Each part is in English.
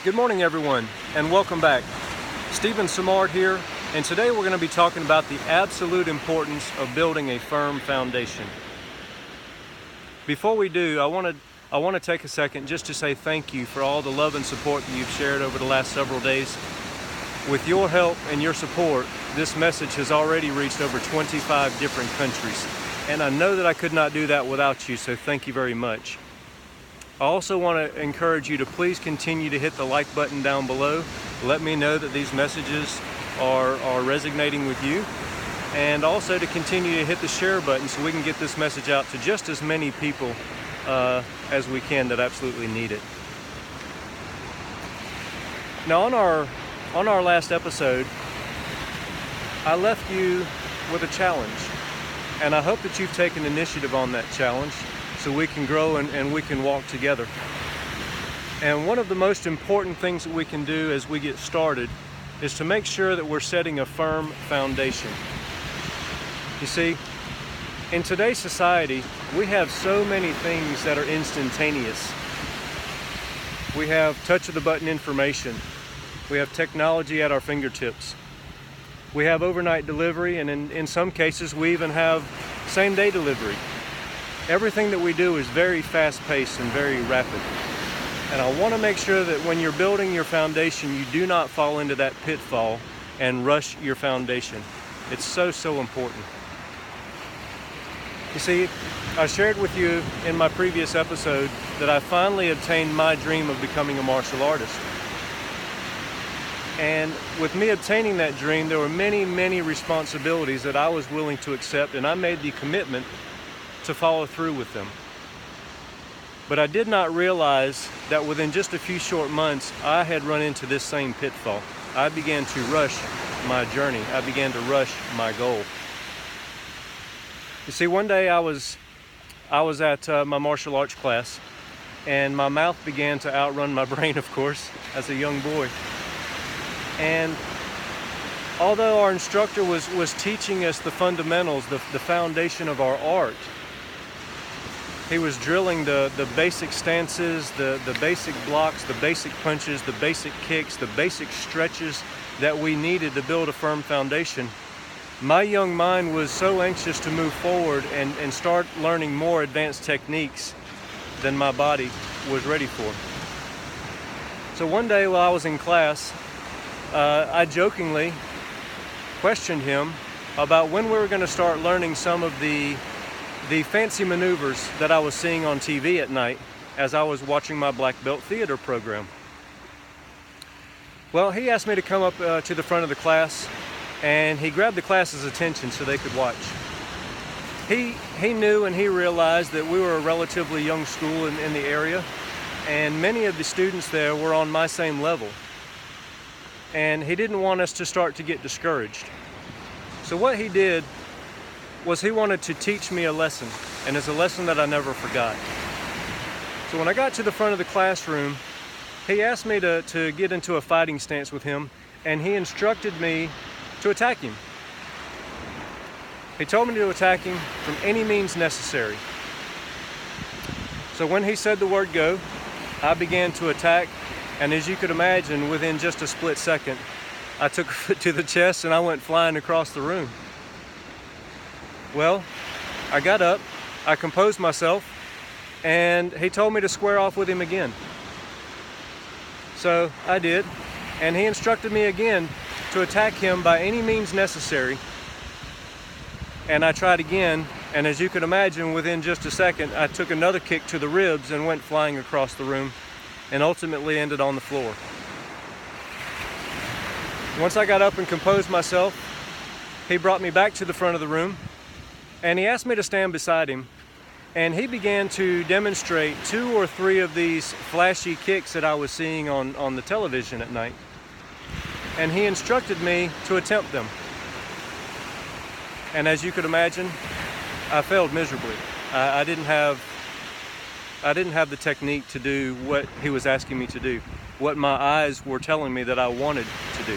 Good morning, everyone, and welcome back. Samard here, and today we're going to be talking about the absolute importance of building a firm foundation. Before we do, I want to take a second just to say thank you for all the love and support that you've shared over the last several days. With your help and your support, this message has already reached over 25 different countries, and I know that I could not do that without you, so thank you very much. I also want to encourage you to please continue to hit the like button down below. Let me know that these messages are resonating with you, and also to continue to hit the share button so we can get this message out to just as many people as we can that absolutely need it. Now, on our last episode, I left you with a challenge, and I hope that you've taken initiative on that challenge so we can grow and we can walk together. And one of the most important things that we can do as we get started is to make sure that we're setting a firm foundation. You see, in today's society, we have so many things that are instantaneous. We have touch of the button information. We have technology at our fingertips. We have overnight delivery, and in some cases we even have same-day delivery. Everything that we do is very fast-paced and very rapid. And I want to make sure that when you're building your foundation, you do not fall into that pitfall and rush your foundation. It's so important. You see, I shared with you in my previous episode that I finally obtained my dream of becoming a martial artist. And with me obtaining that dream, there were many responsibilities that I was willing to accept, and I made the commitment to follow through with them. But I did not realize that within just a few short months, I had run into this same pitfall. I began to rush my journey. I began to rush my goal. You see, one day I was at my martial arts class, and my mouth began to outrun my brain, of course, as a young boy. And although our instructor was teaching us the fundamentals, the foundation of our art, he was drilling the basic stances, the basic blocks, the basic punches, the basic kicks, the basic stretches that we needed to build a firm foundation. My young mind was so anxious to move forward and start learning more advanced techniques than my body was ready for. So one day while I was in class, I jokingly questioned him about when we were going to start learning some of the fancy maneuvers that I was seeing on TV at night as I was watching my black belt theater program. Well, he asked me to come up to the front of the class, and he grabbed the class's attention so they could watch. He knew and he realized that we were a relatively young school in the area, and many of the students there were on my same level. And he didn't want us to start to get discouraged. So what he did was he wanted to teach me a lesson, and it's a lesson that I never forgot. So when I got to the front of the classroom, he asked me to get into a fighting stance with him, and he instructed me to attack him. He told me to attack him from any means necessary. So when he said the word go, I began to attack, and as you could imagine, within just a split second, I took a foot to the chest and I went flying across the room. Well, I got up, I composed myself, and he told me to square off with him again. So I did, and he instructed me again to attack him by any means necessary. And I tried again, and as you could imagine, within just a second, I took another kick to the ribs and went flying across the room, and ultimately ended on the floor. Once I got up and composed myself, he brought me back to the front of the room, and he asked me to stand beside him, and he began to demonstrate 2 or 3 of these flashy kicks that I was seeing on the television at night. And he instructed me to attempt them. And as you could imagine, I failed miserably. I didn't have the technique to do what he was asking me to do, what my eyes were telling me that I wanted to do.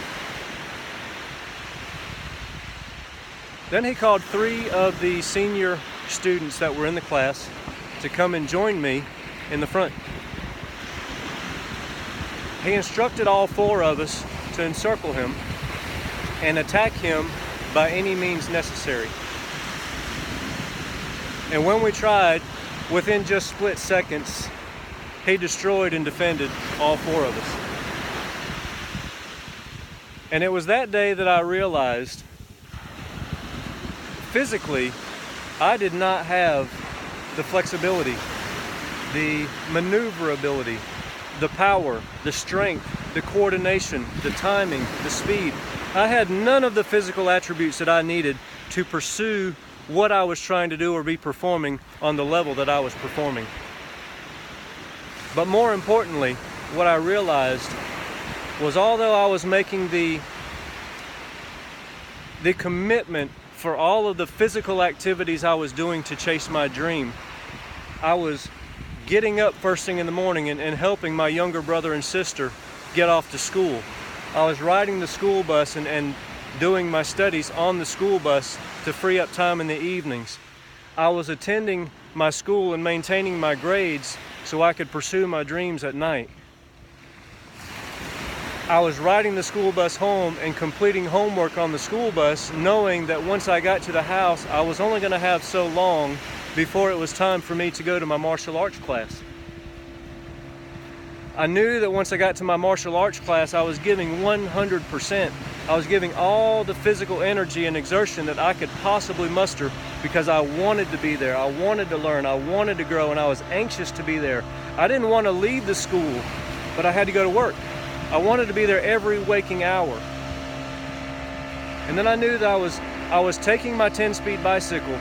Then he called 3 of the senior students that were in the class to come and join me in the front. He instructed all 4 of us to encircle him and attack him by any means necessary. And when we tried, within just split seconds, he destroyed and defended all 4 of us. And it was that day that I realized, physically, I did not have the flexibility, the maneuverability, the power, the strength, the coordination, the timing, the speed. I had none of the physical attributes that I needed to pursue what I was trying to do or be performing on the level that I was performing. But more importantly, what I realized was, although I was making the commitment for all of the physical activities I was doing to chase my dream, I was getting up first thing in the morning and helping my younger brother and sister get off to school. I was riding the school bus and doing my studies on the school bus to free up time in the evenings. I was attending my school and maintaining my grades so I could pursue my dreams at night. I was riding the school bus home and completing homework on the school bus, knowing that once I got to the house, I was only going to have so long before it was time for me to go to my martial arts class. I knew that once I got to my martial arts class, I was giving 100%. I was giving all the physical energy and exertion that I could possibly muster, because I wanted to be there. I wanted to learn. I wanted to grow, and I was anxious to be there. I didn't want to leave the school, but I had to go to work. I wanted to be there every waking hour. And then I knew that I was taking my 10-speed bicycle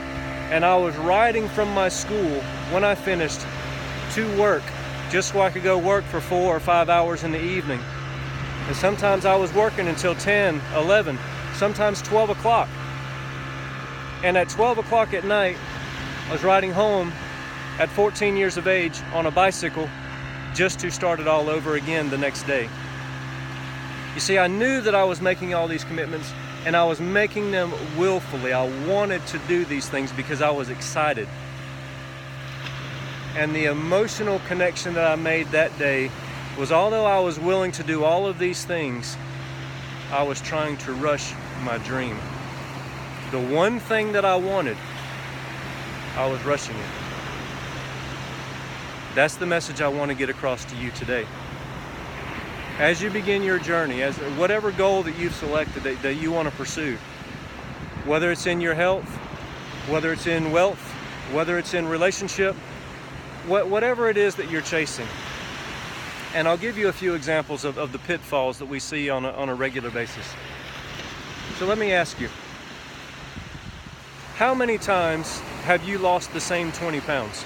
and I was riding from my school when I finished to work, just so I could go work for 4 or 5 hours in the evening. And sometimes I was working until 10, 11, sometimes 12 o'clock. And at 12 o'clock at night, I was riding home at 14 years of age on a bicycle just to start it all over again the next day. You see, I knew that I was making all these commitments, and I was making them willfully. I wanted to do these things because I was excited. And the emotional connection that I made that day was, although I was willing to do all of these things, I was trying to rush my dream. The one thing that I wanted, I was rushing it. That's the message I want to get across to you today. As you begin your journey, as whatever goal that you've selected that you want to pursue, whether it's in your health, whether it's in wealth, whether it's in relationship, whatever it is that you're chasing. And I'll give you a few examples of the pitfalls that we see on a regular basis. So let me ask you, how many times have you lost the same 20 pounds?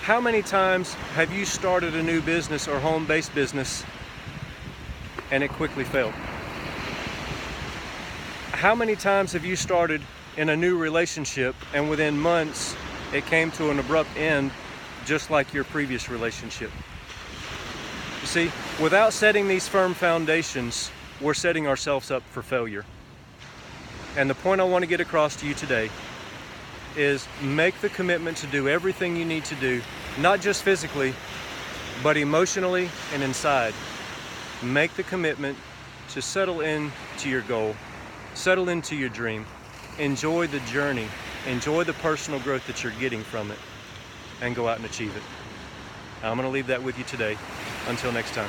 How many times have you started a new business or home-based business and it quickly failed? How many times have you started in a new relationship and within months it came to an abrupt end, just like your previous relationship? You see, without setting these firm foundations, we're setting ourselves up for failure. And the point I want to get across to you today is, make the commitment to do everything you need to do, not just physically, but emotionally and inside. Make the commitment to settle into your goal, settle into your dream, enjoy the journey, enjoy the personal growth that you're getting from it, and go out and achieve it. I'm going to leave that with you today. Until next time.